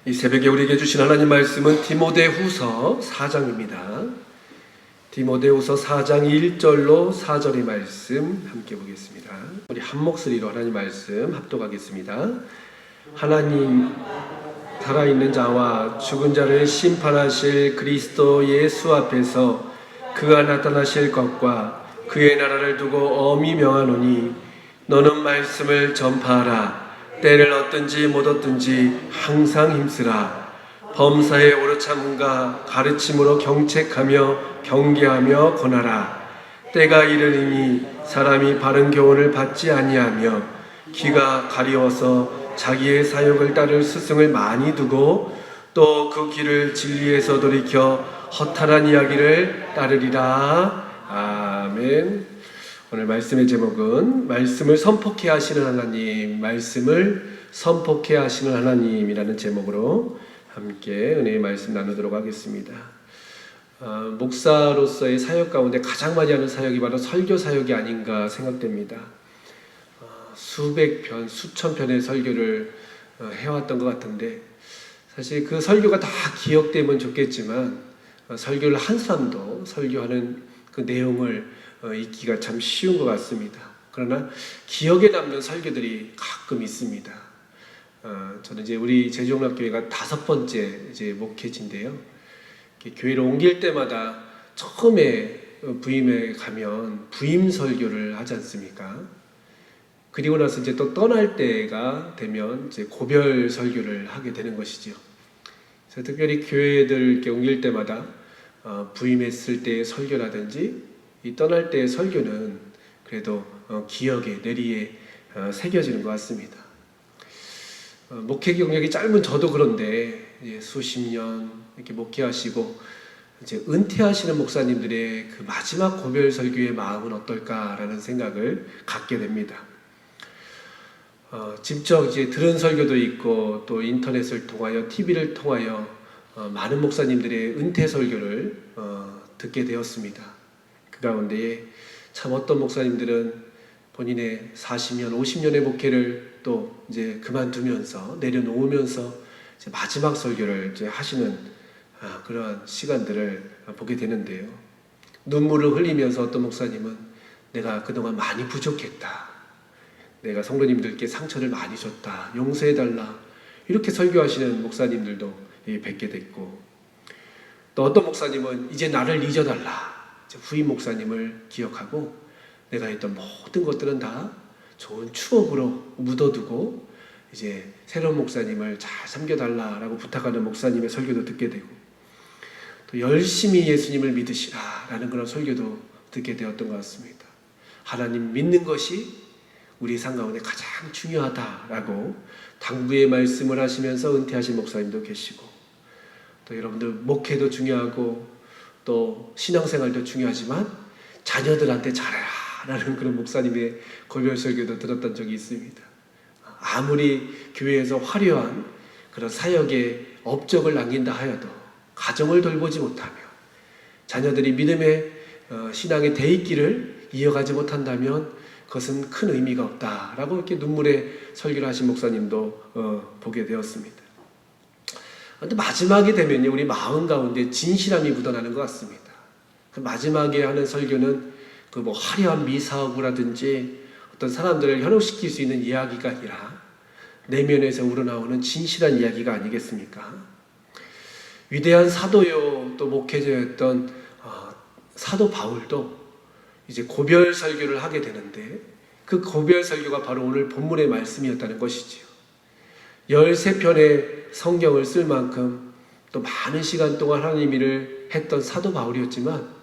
이 새벽에 우리에게 주신 하나님 말씀은 디모데후서 4장입니다. 디모데후서 4장 1절로 4절의 말씀 함께 보겠습니다. 우리 한 목소리로 하나님 말씀 합독하겠습니다. 하나님 살아있는 자와 죽은 자를 심판하실 그리스도 예수 앞에서 그가 나타나실 것과 그의 나라를 두고 엄히 명하노니 너는 말씀을 전파하라. 때를 얻든지 못 얻든지 항상 힘쓰라. 범사에 오래 참음과 가르침으로 경책하며 경계하며 권하라. 때가 이르리니 사람이 바른 교훈을 받지 아니하며 귀가 가리워서 자기의 사욕을 따를 스승을 많이 두고 또 그 길을 진리에서 돌이켜 허탄한 이야기를 따르리라. 아멘. 오늘 말씀의 제목은 말씀을 선포케 하시는 하나님, 말씀을 선포케 하시는 하나님이라는 제목으로 함께 은혜의 말씀 나누도록 하겠습니다. 목사로서의 사역 가운데 가장 많이 하는 사역이 바로 설교 사역이 아닌가 생각됩니다. 수백 편, 수천 편의 설교를 해왔던 것 같은데 사실 그 설교가 다 기억되면 좋겠지만 설교를 한 사람도 설교하는 그 내용을 읽기가 참 쉬운 것 같습니다. 그러나 기억에 남는 설교들이 가끔 있습니다. 저는 이제 우리 제주종합교회가 5번째 이제 목회지인데요. 교회를 옮길 때마다 처음에 부임에 가면 부임 설교를 하지 않습니까? 그리고 나서 이제 또 떠날 때가 되면 이제 고별 설교를 하게 되는 것이죠. 그래서 특별히 교회들 이렇게 옮길 때마다 부임했을 때의 설교라든지 이 떠날 때의 설교는 그래도 기억에 내리에 새겨지는 것 같습니다. 목회 경력이 짧은 저도 그런데 수십 년 이렇게 목회하시고 이제 은퇴하시는 목사님들의 그 마지막 고별 설교의 마음은 어떨까라는 생각을 갖게 됩니다. 직접 이제 들은 설교도 있고 또 인터넷을 통하여 TV를 통하여 많은 목사님들의 은퇴 설교를 듣게 되었습니다. 그 가운데에 참 어떤 목사님들은 본인의 40년, 50년의 목회를 또 이제 그만두면서 내려놓으면서 이제 마지막 설교를 이제 하시는 그러한 시간들을 보게 되는데요. 눈물을 흘리면서 어떤 목사님은 내가 그동안 많이 부족했다. 내가 성도님들께 상처를 많이 줬다. 용서해달라. 이렇게 설교하시는 목사님들도 뵙게 됐고 또 어떤 목사님은 이제 나를 잊어달라. 후임 목사님을 기억하고 내가 했던 모든 것들은 다 좋은 추억으로 묻어두고 이제 새로운 목사님을 잘 섬겨달라라고 부탁하는 목사님의 설교도 듣게 되고 또 열심히 예수님을 믿으시라라는 그런 설교도 듣게 되었던 것 같습니다. 하나님 믿는 것이 우리 삶 가운데 가장 중요하다라고 당부의 말씀을 하시면서 은퇴하신 목사님도 계시고 또 여러분들 목회도 중요하고 또 신앙생활도 중요하지만 자녀들한테 잘해라 라는 그런 목사님의 고별 설교도 들었던 적이 있습니다. 아무리 교회에서 화려한 그런 사역의 업적을 남긴다 하여도 가정을 돌보지 못하며 자녀들이 믿음의 신앙의 대입길을 이어가지 못한다면 그것은 큰 의미가 없다라고 이렇게 눈물의 설교를 하신 목사님도 보게 되었습니다. 그런데 마지막이 되면요, 우리 마음 가운데 진실함이 묻어나는 것 같습니다. 그 마지막에 하는 설교는 그 뭐 화려한 미사오구라든지 어떤 사람들을 현혹시킬 수 있는 이야기가 아니라 내면에서 우러나오는 진실한 이야기가 아니겠습니까? 위대한 사도요 또 목회자였던 사도 바울도 이제 고별 설교를 하게 되는데 그 고별 설교가 바로 오늘 본문의 말씀이었다는 것이지요. 13편의 성경을 쓸 만큼 또 많은 시간 동안 하나님 일을 했던 사도 바울이었지만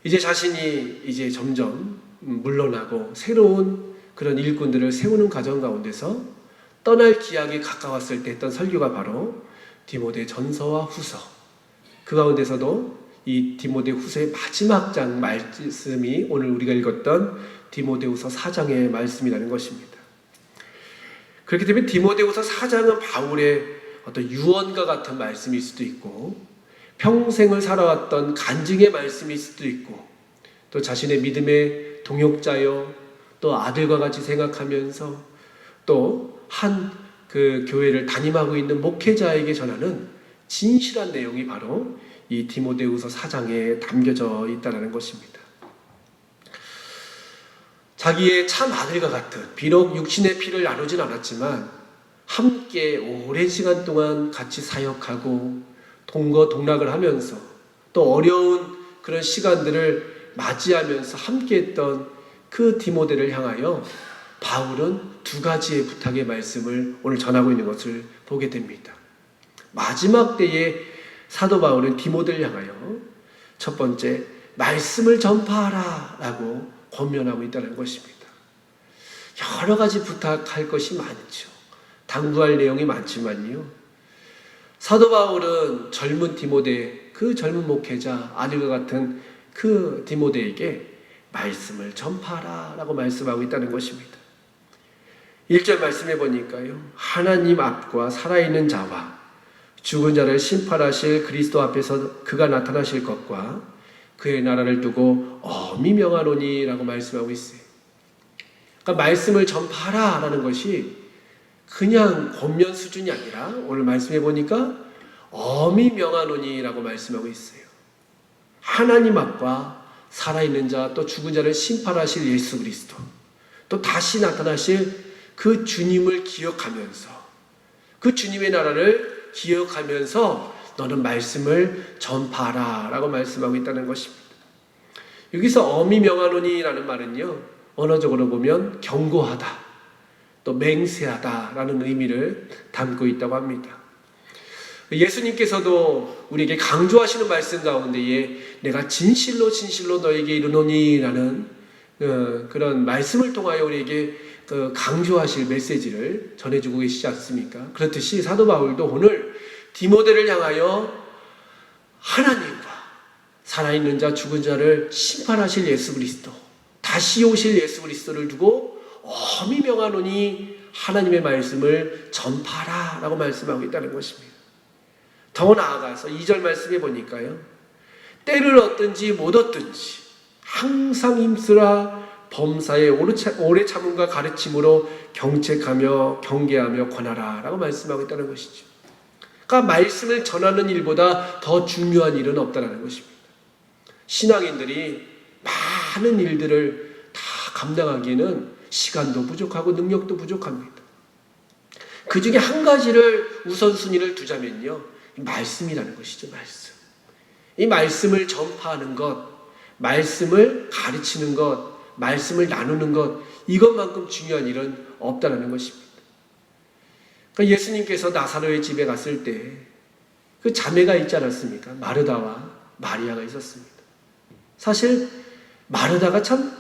이제 자신이 이제 점점 물러나고 새로운 그런 일꾼들을 세우는 과정 가운데서 떠날 기약이 가까웠을 때 했던 설교가 바로 디모데 전서와 후서. 그 가운데서도 이 디모데 후서의 마지막 장 말씀이 오늘 우리가 읽었던 디모데후서 4장의 말씀이라는 것입니다. 그렇기 때문에 디모데후서 4장은 바울의 어떤 유언과 같은 말씀일 수도 있고 평생을 살아왔던 간증의 말씀일 수도 있고 또 자신의 믿음의 동역자요 또 아들과 같이 생각하면서 또 한 그 교회를 담임하고 있는 목회자에게 전하는 진실한 내용이 바로 이 디모데후서 4장에 담겨져 있다는 것입니다. 자기의 참 아들과 같은, 비록 육신의 피를 나누진 않았지만 함께 오랜 시간 동안 같이 사역하고 동거동락을 하면서 또 어려운 그런 시간들을 맞이하면서 함께했던 그 디모데를 향하여 바울은 두 가지의 부탁의 말씀을 오늘 전하고 있는 것을 보게 됩니다. 마지막 때에 사도 바울은 디모데를 향하여 첫 번째, 말씀을 전파하라 라고 권면하고 있다는 것입니다. 여러 가지 부탁할 것이 많죠. 당부할 내용이 많지만요. 사도 바울은 젊은 디모데, 그 젊은 목회자, 아들과 같은 그 디모데에게 말씀을 전파하라 라고 말씀하고 있다는 것입니다. 1절 말씀해 보니까요. 하나님 앞과 살아있는 자와 죽은 자를 심판하실 그리스도 앞에서 그가 나타나실 것과 그의 나라를 두고 엄히 명하노니 라고 말씀하고 있어요. 그러니까 말씀을 전파하라 라는 것이 그냥 권면 수준이 아니라 오늘 말씀해 보니까 엄히 명하노니 라고 말씀하고 있어요. 하나님 앞과 살아있는 자 또 죽은 자를 심판하실 예수 그리스도 또 다시 나타나실 그 주님을 기억하면서 그 주님의 나라를 기억하면서 너는 말씀을 전파하라 라고 말씀하고 있다는 것입니다. 여기서 엄히 명하노니 라는 말은요, 언어적으로 보면 경고하다 또 맹세하다 라는 의미를 담고 있다고 합니다. 예수님께서도 우리에게 강조하시는 말씀 가운데에 내가 진실로 진실로 너에게 이르노니 라는 그런 말씀을 통하여 우리에게 강조하실 메시지를 전해주고 계시지 않습니까? 그렇듯이 사도 바울도 오늘 디모데를 향하여 하나님과 살아있는 자 죽은 자를 심판하실 예수 그리스도 다시 오실 예수 그리스도를 두고 엄히 명하노니 하나님의 말씀을 전파하라 라고 말씀하고 있다는 것입니다. 더 나아가서 2절 말씀해 보니까요. 때를 얻든지 못 얻든지 항상 힘쓰라 범사에 오래 참음과 가르침으로 경책하며 경계하며 권하라 라고 말씀하고 있다는 것이죠. 그러니까 말씀을 전하는 일보다 더 중요한 일은 없다는 것입니다. 신앙인들이 많은 일들을 다 감당하기에는 시간도 부족하고 능력도 부족합니다. 그 중에 한 가지를 우선순위를 두자면요. 말씀이라는 것이죠. 말씀. 이 말씀을 전파하는 것, 말씀을 가르치는 것, 말씀을 나누는 것, 이것만큼 중요한 일은 없다는 것입니다. 그러니까 예수님께서 나사로의 집에 갔을 때 그 자매가 있지 않았습니까? 마르다와 마리아가 있었습니다. 사실 마르다가 참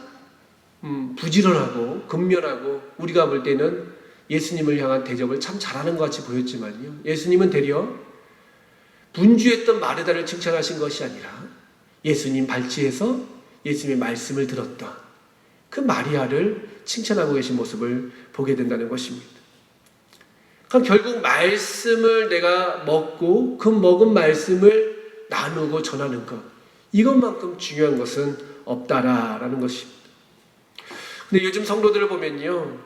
부지런하고 근면하고 우리가 볼 때는 예수님을 향한 대접을 참 잘하는 것 같이 보였지만요. 예수님은 되려 분주했던 마르다를 칭찬하신 것이 아니라 예수님 발치에서 예수님의 말씀을 들었던 그 마리아를 칭찬하고 계신 모습을 보게 된다는 것입니다. 그럼 결국 말씀을 내가 먹고 그 먹은 말씀을 나누고 전하는 것, 이것만큼 중요한 것은 없다라는 것입니다. 근데 요즘 성도들을 보면요,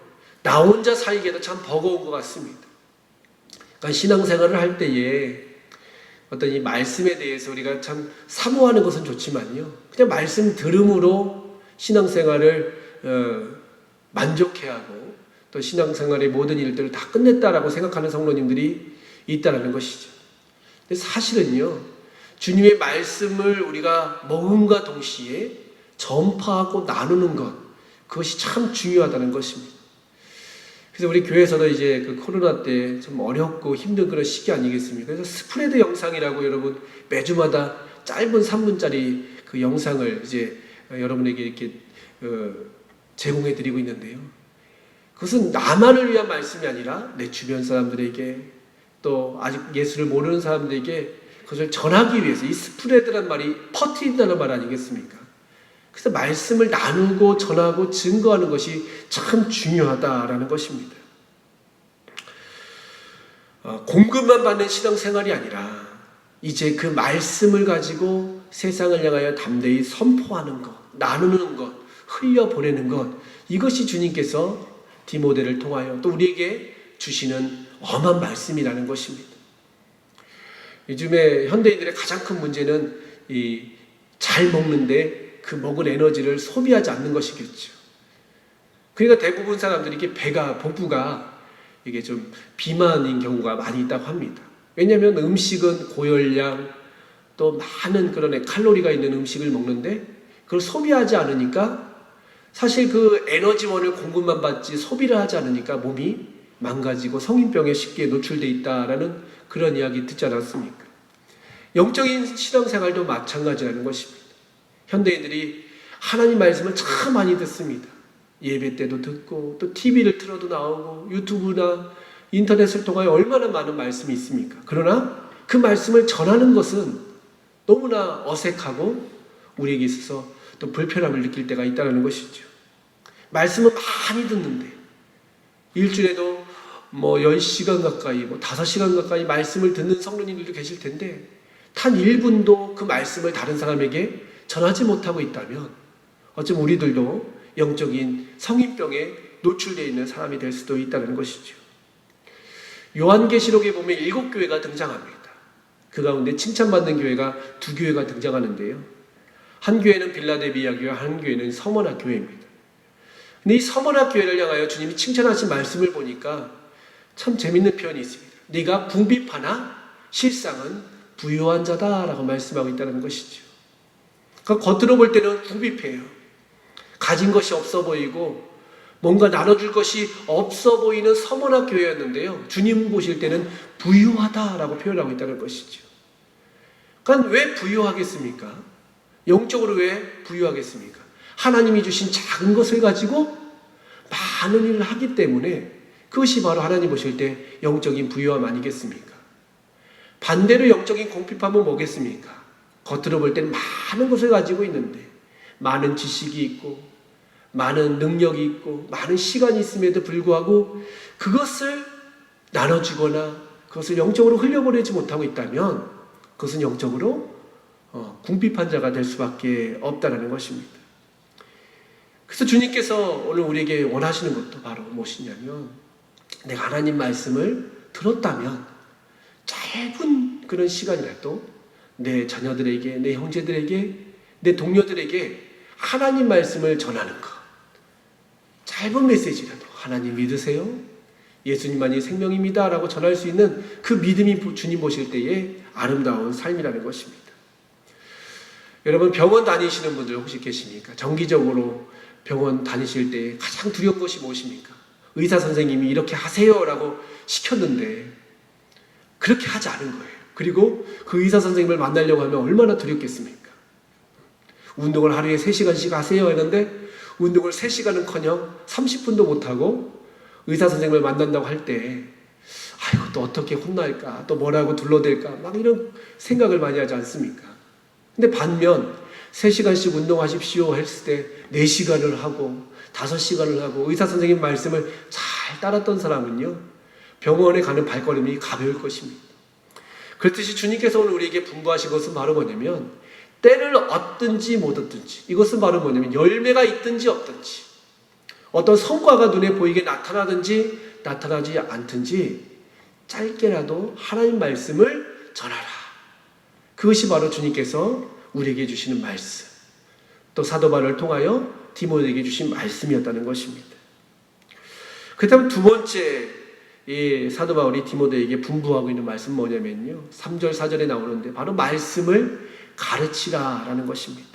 나 혼자 살기에도 참 버거운 것 같습니다. 그러니까 신앙생활을 할 때에 어떤 이 말씀에 대해서 우리가 참 사모하는 것은 좋지만요, 그냥 말씀 들음으로 신앙생활을 만족해하고 또 신앙생활의 모든 일들을 다 끝냈다라고 생각하는 성도님들이 있다는 것이죠. 근데 사실은요, 주님의 말씀을 우리가 먹음과 동시에 전파하고 나누는 것, 그것이 참 중요하다는 것입니다. 그래서 우리 교회에서도 이제 그 코로나 때 좀 어렵고 힘든 그런 시기 아니겠습니까? 그래서 스프레드 영상이라고 여러분 매주마다 짧은 3분짜리 그 영상을 이제 여러분에게 이렇게 제공해 드리고 있는데요. 그것은 나만을 위한 말씀이 아니라 내 주변 사람들에게 또 아직 예수를 모르는 사람들에게 그것을 전하기 위해서, 이 스프레드란 말이 퍼뜨린다는 말 아니겠습니까? 그래서 말씀을 나누고 전하고 증거하는 것이 참 중요하다라는 것입니다. 공급만 받는 신앙생활이 아니라 이제 그 말씀을 가지고 세상을 향하여 담대히 선포하는 것, 나누는 것, 흘려보내는 것, 이것이 주님께서 디모데를 통하여 또 우리에게 주시는 엄한 말씀이라는 것입니다. 요즘에 현대인들의 가장 큰 문제는 잘 먹는데 그 먹은 에너지를 소비하지 않는 것이겠죠. 그러니까 대부분 사람들이 이게 복부가 이게 좀 비만인 경우가 많이 있다고 합니다. 왜냐하면 음식은 고열량 또 많은 그런 칼로리가 있는 음식을 먹는데 그걸 소비하지 않으니까 사실 그 에너지원을 공급만 받지 소비를 하지 않으니까 몸이 망가지고 성인병에 쉽게 노출되어 있다라는 그런 이야기 듣지 않았습니까? 영적인 신앙생활도 마찬가지라는 것입니다. 현대인들이 하나님 말씀을 참 많이 듣습니다. 예배 때도 듣고 또 TV를 틀어도 나오고 유튜브나 인터넷을 통하여 얼마나 많은 말씀이 있습니까? 그러나 그 말씀을 전하는 것은 너무나 어색하고 우리에게 있어서 또 불편함을 느낄 때가 있다는 것이죠. 말씀은 많이 듣는데 일주일에도 10시간 가까이 5시간 가까이 말씀을 듣는 성도님들도 계실 텐데 단 1분도 그 말씀을 다른 사람에게 전하지 못하고 있다면 어쩌면 우리들도 영적인 성인병에 노출되어 있는 사람이 될 수도 있다는 것이죠. 요한계시록에 보면 7교회가 등장합니다. 그 가운데 칭찬받는 교회가 2교회가 등장하는데요. 한 교회는 빌라델비아 교회, 한 교회는 서머나 교회입니다. 근데 이 서머나 교회를 향하여 주님이 칭찬하신 말씀을 보니까 참 재밌는 표현이 있습니다. 네가 궁핍하나 실상은 부유한 자다라고 말씀하고 있다는 것이죠. 그러니까 겉으로 볼 때는 궁핍해요. 가진 것이 없어 보이고 뭔가 나눠줄 것이 없어 보이는 서머나 교회였는데요. 주님 보실 때는 부유하다라고 표현하고 있다는 것이죠. 그러니까 왜 부유하겠습니까? 영적으로 왜 부유하겠습니까? 하나님이 주신 작은 것을 가지고 많은 일을 하기 때문에 그것이 바로 하나님 보실 때 영적인 부유함 아니겠습니까? 반대로 영적인 궁핍함은 뭐겠습니까? 겉으로 볼 때는 많은 것을 가지고 있는데 많은 지식이 있고 많은 능력이 있고 많은 시간이 있음에도 불구하고 그것을 나눠주거나 그것을 영적으로 흘려보내지 못하고 있다면 그것은 영적으로 궁핍한 자가 될 수밖에 없다는 것입니다. 그래서 주님께서 오늘 우리에게 원하시는 것도 바로 무엇이냐면 내가 하나님 말씀을 들었다면 짧은 그런 시간이라도 내 자녀들에게, 내 형제들에게, 내 동료들에게 하나님 말씀을 전하는 것. 짧은 메시지라도 하나님 믿으세요? 예수님만이 생명입니다 라고 전할 수 있는 그 믿음이 주님 보실 때의 아름다운 삶이라는 것입니다. 여러분 병원 다니시는 분들 혹시 계십니까? 정기적으로 병원 다니실 때 가장 두려운 것이 무엇입니까? 의사 선생님이 이렇게 하세요 라고 시켰는데 그렇게 하지 않은 거예요. 그리고 그 의사 선생님을 만나려고 하면 얼마나 두렵겠습니까? 운동을 하루에 3시간씩 하세요 했는데 운동을 3시간은커녕 30분도 못하고 의사 선생님을 만난다고 할 때 아이고 또 어떻게 혼날까 또 뭐라고 둘러댈까 막 이런 생각을 많이 하지 않습니까? 근데 반면 3시간씩 운동하십시오 했을 때 4시간을 하고 5시간을 하고 의사 선생님 말씀을 잘 따랐던 사람은요 병원에 가는 발걸음이 가벼울 것입니다. 그렇듯이 주님께서 오늘 우리에게 분부하신 것은 바로 뭐냐면 때를 얻든지 못 얻든지 이것은 바로 뭐냐면 열매가 있든지 없든지 어떤 성과가 눈에 보이게 나타나든지 나타나지 않든지 짧게라도 하나님 말씀을 전하라. 그것이 바로 주님께서 우리에게 주시는 말씀 또 사도 바울을 통하여 디모데에게 주신 말씀이었다는 것입니다. 그렇다면 두 번째 이 사도 바울이 디모데에게 분부하고 있는 말씀은 뭐냐면요 3절 4절에 나오는데 바로 말씀을 가르치라라는 것입니다.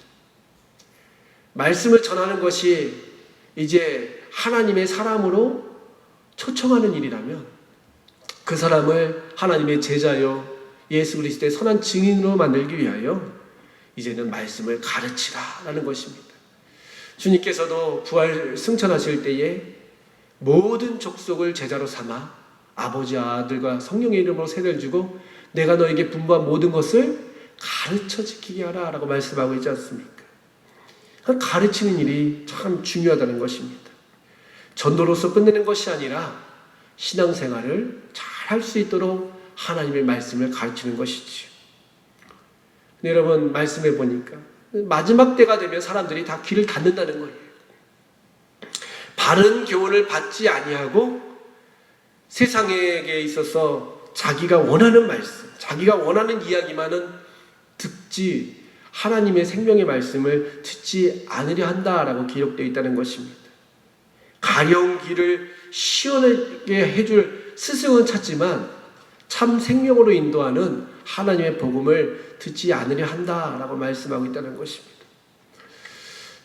말씀을 전하는 것이 이제 하나님의 사람으로 초청하는 일이라면 그 사람을 하나님의 제자요 예수 그리스도의 선한 증인으로 만들기 위하여 이제는 말씀을 가르치라라는 것입니다. 주님께서도 부활 승천하실 때에 모든 족속을 제자로 삼아 아버지 아들과 성령의 이름으로 세례를 주고 내가 너에게 분부한 모든 것을 가르쳐 지키게 하라 라고 말씀하고 있지 않습니까? 가르치는 일이 참 중요하다는 것입니다. 전도로서 끝내는 것이 아니라 신앙생활을 잘 할 수 있도록 하나님의 말씀을 가르치는 것이지요. 여러분 말씀해 보니까 마지막 때가 되면 사람들이 다 귀를 닫는다는 거예요. 바른 교훈을 받지 아니하고 세상에게 있어서 자기가 원하는 말씀, 자기가 원하는 이야기만은 듣지 하나님의 생명의 말씀을 듣지 않으려 한다라고 기록되어 있다는 것입니다. 가려운 길을 시원하게 해줄 스승은 찾지만 참 생명으로 인도하는 하나님의 복음을 듣지 않으려 한다라고 말씀하고 있다는 것입니다.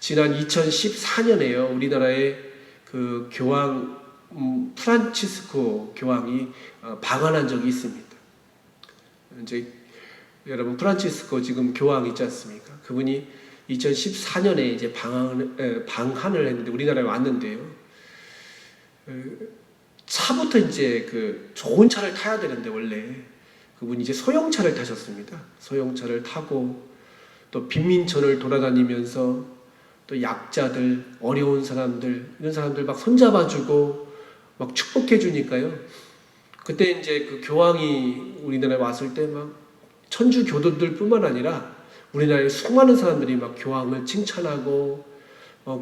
지난 2014년에요. 우리나라의 그 교황 프란치스코 교황이 방한한 적이 있습니다. 이제 여러분 프란치스코 지금 교황 있지 않습니까? 그분이 2014년에 이제 방한을 했는데 우리나라에 왔는데요. 차부터 이제 그 좋은 차를 타야 되는데 원래 그분이 이제 소형차를 타셨습니다. 소형차를 타고 또 빈민촌을 돌아다니면서 또 약자들, 어려운 사람들, 이런 사람들 막 손잡아주고 막 축복해주니까요. 그때 이제 그 교황이 우리나라에 왔을 때 막 천주 교도들 뿐만 아니라 우리나라의 수많은 사람들이 막 교황을 칭찬하고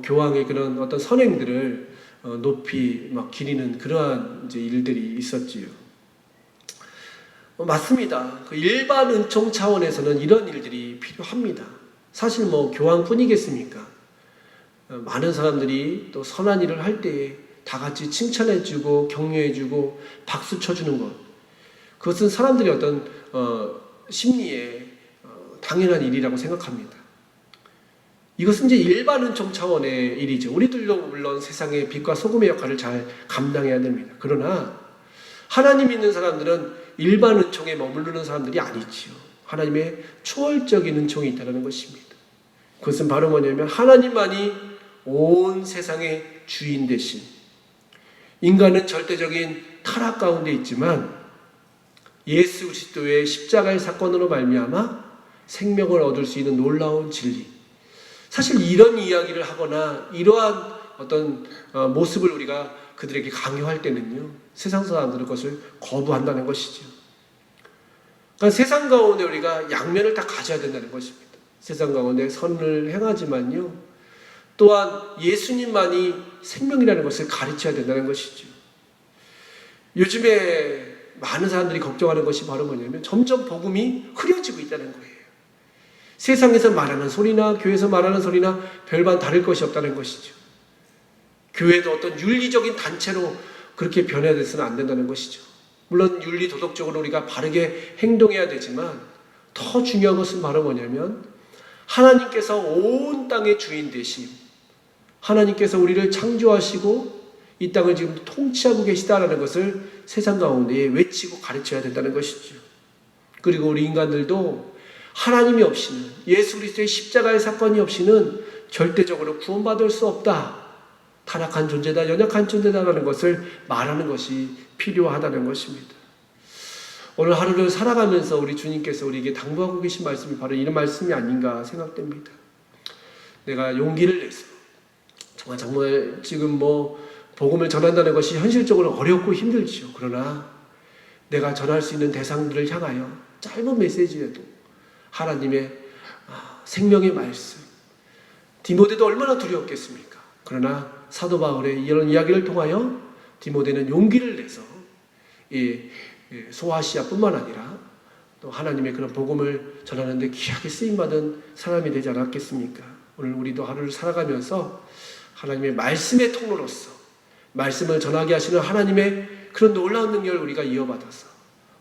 교황의 그런 어떤 선행들을 높이 막 기리는 그러한 이제 일들이 있었지요. 맞습니다. 그 일반 은총 차원에서는 이런 일들이 필요합니다. 사실 뭐 교황뿐이겠습니까? 많은 사람들이 또 선한 일을 할 때에 다 같이 칭찬해주고 격려해주고 박수 쳐주는 것, 그것은 사람들의 어떤 심리에 당연한 일이라고 생각합니다. 이것은 이제 일반 은총 차원의 일이죠. 우리들도 물론 세상의 빛과 소금의 역할을 잘 감당해야 됩니다. 그러나 하나님 믿는 사람들은 일반 은총에 머무르는 사람들이 아니지요. 하나님의 초월적인 은총이 있다는 것입니다. 그것은 바로 뭐냐면 하나님만이 온 세상의 주인 되신, 인간은 절대적인 타락 가운데 있지만 예수 그리스도의 십자가의 사건으로 말미암아 생명을 얻을 수 있는 놀라운 진리, 사실 이런 이야기를 하거나 이러한 어떤 모습을 우리가 그들에게 강요할 때는요, 세상 사람들은 그것을 거부한다는 것이죠. 그러니까 세상 가운데 우리가 양면을 다 가져야 된다는 것입니다. 세상 가운데 선을 행하지만요, 또한 예수님만이 생명이라는 것을 가르쳐야 된다는 것이죠. 요즘에 많은 사람들이 걱정하는 것이 바로 뭐냐면 점점 복음이 흐려지고 있다는 거예요. 세상에서 말하는 소리나 교회에서 말하는 소리나 별반 다를 것이 없다는 것이죠. 교회도 어떤 윤리적인 단체로 그렇게 변해서는 안 된다는 것이죠. 물론 윤리 도덕적으로 우리가 바르게 행동해야 되지만 더 중요한 것은 바로 뭐냐면 하나님께서 온 땅의 주인 되심, 하나님께서 우리를 창조하시고 이 땅을 지금 통치하고 계시다라는 것을 세상 가운데 외치고 가르쳐야 된다는 것이죠. 그리고 우리 인간들도 하나님이 없이는, 예수 그리스도의 십자가의 사건이 없이는 절대적으로 구원받을 수 없다, 타락한 존재다, 연약한 존재다라는 것을 말하는 것이 필요하다는 것입니다. 오늘 하루를 살아가면서 우리 주님께서 우리에게 당부하고 계신 말씀이 바로 이런 말씀이 아닌가 생각됩니다. 내가 용기를 내서 정말 지금 뭐 복음을 전한다는 것이 현실적으로 어렵고 힘들지요. 그러나 내가 전할 수 있는 대상들을 향하여 짧은 메시지에도 하나님의 생명의 말씀, 디모데도 얼마나 두려웠겠습니까? 그러나 사도 바울의 이런 이야기를 통하여 디모데는 용기를 내서 소아시아뿐만 아니라 또 하나님의 그런 복음을 전하는데 귀하게 쓰임받은 사람이 되지 않았겠습니까? 오늘 우리도 하루를 살아가면서 하나님의 말씀의 통로로서 말씀을 전하게 하시는 하나님의 그런 놀라운 능력을 우리가 이어받아서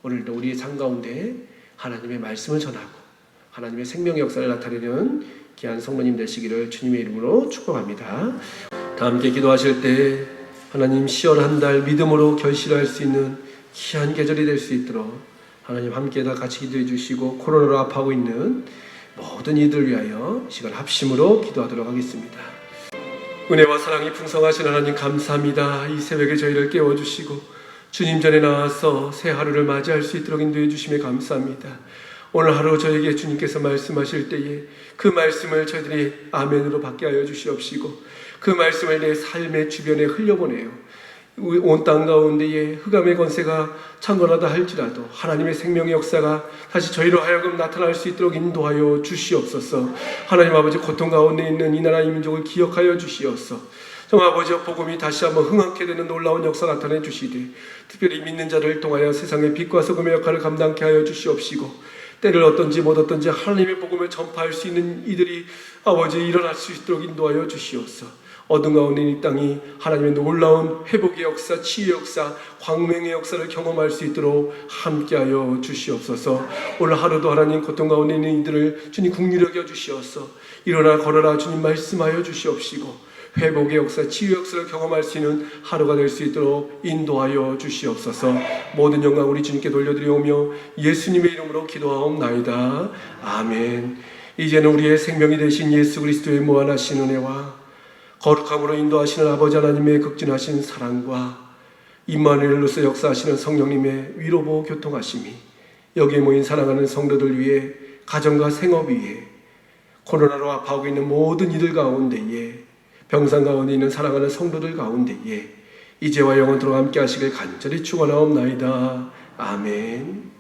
오늘도 우리의 삶 가운데 하나님의 말씀을 전하고 하나님의 생명의 역사를 나타내는 귀한 성도님 되시기를 주님의 이름으로 축복합니다. 다 함께 기도하실 때 하나님 시원한 달 믿음으로 결실할 수 있는 귀한 계절이 될 수 있도록 하나님 함께 다 같이 기도해 주시고, 코로나로 아파하고 있는 모든 이들 위하여 시간 합심으로 기도하도록 하겠습니다. 은혜와 사랑이 풍성하신 하나님 감사합니다. 이 새벽에 저희를 깨워주시고 주님 전에 나와서 새 하루를 맞이할 수 있도록 인도해 주심에 감사합니다. 오늘 하루 저에게 주님께서 말씀하실 때에 그 말씀을 저희들이 아멘으로 받게 하여 주시옵시고, 그 말씀을 내 삶의 주변에 흘려보내요. 온 땅 가운데에 흑암의 권세가 창궐하다 할지라도 하나님의 생명의 역사가 다시 저희로 하여금 나타날 수 있도록 인도하여 주시옵소서. 하나님 아버지, 고통 가운데 있는 이 나라 이 민족을 기억하여 주시옵소서. 형 아버지, 복음이 다시 한번 흥황케 되는 놀라운 역사 나타내 주시되, 특별히 믿는 자를 통하여 세상의 빛과 소금의 역할을 감당케 하여 주시옵시고, 때를 어떤지 못 어떤지 하나님의 복음을 전파할 수 있는 이들이 아버지 일어날 수 있도록 인도하여 주시옵소서. 어둠 가운데 이 땅이 하나님의 놀라운 회복의 역사, 치유의 역사, 광명의 역사를 경험할 수 있도록 함께하여 주시옵소서. 오늘 하루도 하나님 고통 가운데 있는 이들을 주님 긍휼히 여겨 주시옵소서. 일어나 걸어라 주님 말씀하여 주시옵시고, 회복의 역사, 치유 역사를 경험할 수 있는 하루가 될 수 있도록 인도하여 주시옵소서. 모든 영광 우리 주님께 돌려드리오며 예수님의 이름으로 기도하옵나이다. 아멘. 이제는 우리의 생명이 되신 예수 그리스도의 무한하신 은혜와 거룩함으로 인도하시는 아버지 하나님의 극진하신 사랑과 임마누엘로서 역사하시는 성령님의 위로보 교통하심이 여기에 모인 사랑하는 성도들 위해, 가정과 생업 위에, 코로나로 아파하고 있는 모든 이들 가운데에, 병상 가운데 있는 사랑하는 성도들 가운데에 이제와 영원토록 함께 하시길 간절히 축원하옵나이다. 아멘.